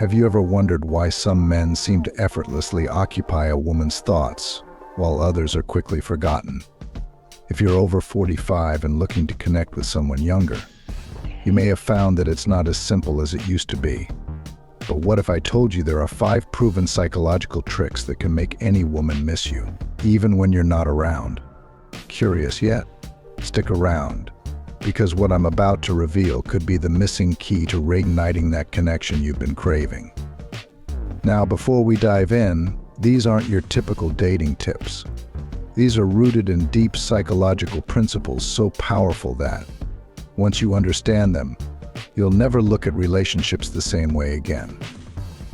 Have you ever wondered why some men seem to effortlessly occupy a woman's thoughts, while others are quickly forgotten? If you're over 45 and looking to connect with someone younger, you may have found that it's not as simple as it used to be. But what if I told you there are 5 proven psychological tricks that can make any woman miss you, even when you're not around? Curious yet? Stick around, because what I'm about to reveal could be the missing key to reigniting that connection you've been craving. Now, before we dive in, these aren't your typical dating tips. These are rooted in deep psychological principles so powerful that, once you understand them, you'll never look at relationships the same way again.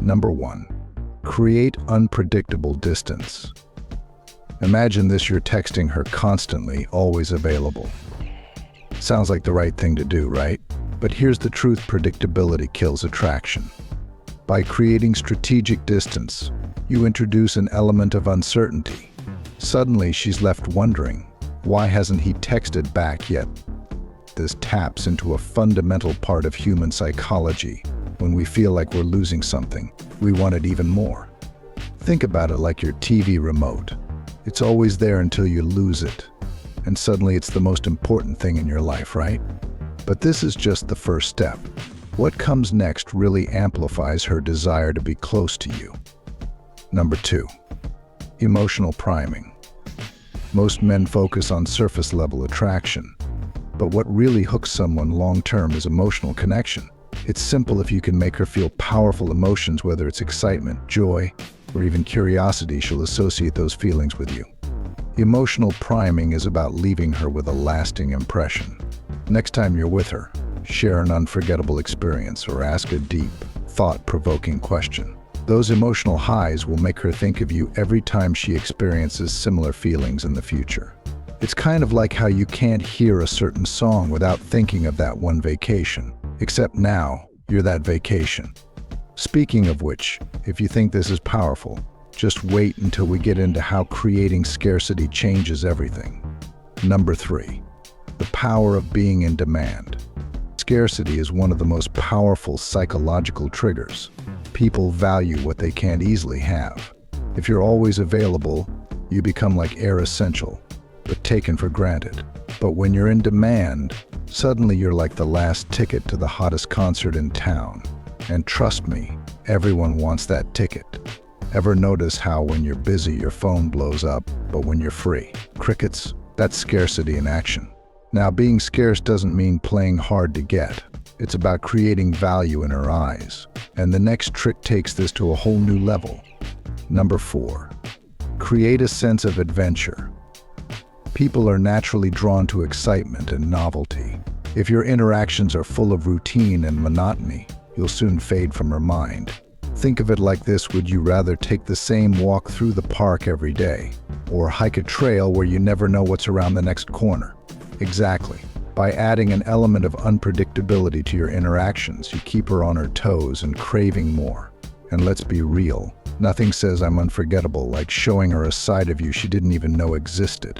Number 1. Create unpredictable distance. Imagine this: you're texting her constantly, always available. Sounds like the right thing to do, right? But here's the truth: predictability kills attraction. By creating strategic distance, you introduce an element of uncertainty. Suddenly, she's left wondering, why hasn't he texted back yet? This taps into a fundamental part of human psychology. When we feel like we're losing something, we want it even more. Think about it like your TV remote. It's always there until you lose it, and suddenly it's the most important thing in your life, right? But this is just the first step. What comes next really amplifies her desire to be close to you. Number 2. Emotional priming. Most men focus on surface-level attraction, but what really hooks someone long-term is emotional connection. It's simple: if you can make her feel powerful emotions, whether it's excitement, joy, or even curiosity, she'll associate those feelings with you. Emotional priming is about leaving her with a lasting impression. Next time you're with her, share an unforgettable experience or ask a deep, thought-provoking question. Those emotional highs will make her think of you every time she experiences similar feelings in the future. It's kind of like how you can't hear a certain song without thinking of that one vacation, except now you're that vacation. Speaking of which, if you think this is powerful, just wait until we get into how creating scarcity changes everything. Number 3. The power of being in demand. Scarcity is one of the most powerful psychological triggers. People value what they can't easily have. If you're always available, you become like air essential, but taken for granted. But when you're in demand, suddenly you're like the last ticket to the hottest concert in town. And trust me, everyone wants that ticket. Ever notice how when you're busy your phone blows up, but when you're free, crickets? That's scarcity in action. Now, being scarce doesn't mean playing hard to get. It's about creating value in her eyes. And the next trick takes this to a whole new level. Number 4. Create a sense of adventure. People are naturally drawn to excitement and novelty. If your interactions are full of routine and monotony, you'll soon fade from her mind. Think of it like this: would you rather take the same walk through the park every day, or hike a trail where you never know what's around the next corner? Exactly. By adding an element of unpredictability to your interactions, you keep her on her toes and craving more. And let's be real, nothing says I'm unforgettable like showing her a side of you she didn't even know existed.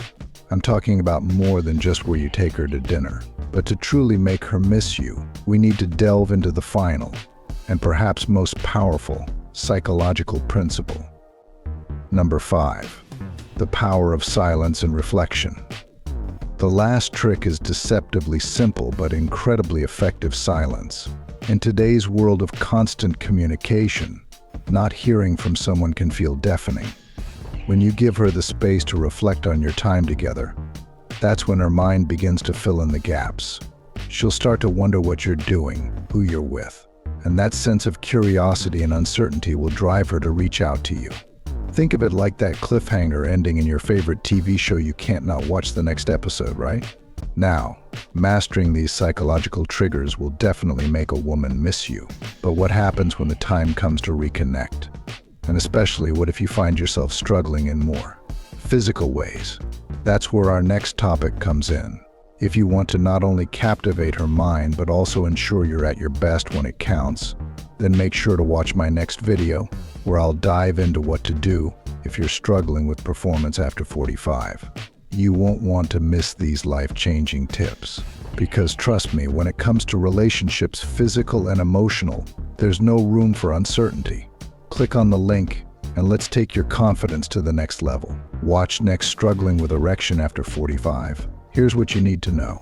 I'm talking about more than just where you take her to dinner. But to truly make her miss you, we need to delve into the final, and perhaps most powerful, psychological principle. Number 5. The power of silence and reflection. The last trick is deceptively simple but incredibly effective: silence. In today's world of constant communication, not hearing from someone can feel deafening. When you give her the space to reflect on your time together, that's when her mind begins to fill in the gaps. She'll start to wonder what you're doing, who you're with, and that sense of curiosity and uncertainty will drive her to reach out to you. Think of it like that cliffhanger ending in your favorite TV show you can't not watch the next episode, right? Now, mastering these psychological triggers will definitely make a woman miss you. But what happens when the time comes to reconnect? And especially, what if you find yourself struggling in more physical ways? That's where our next topic comes in. If you want to not only captivate her mind, but also ensure you're at your best when it counts, then make sure to watch my next video, where I'll dive into what to do if you're struggling with performance after 45. You won't want to miss these life-changing tips. Because trust me, when it comes to relationships, physical and emotional, There's no room for uncertainty. Click on the link and let's take your confidence to the next level. Watch next. Struggling with erection after 45. Here's what you need to know.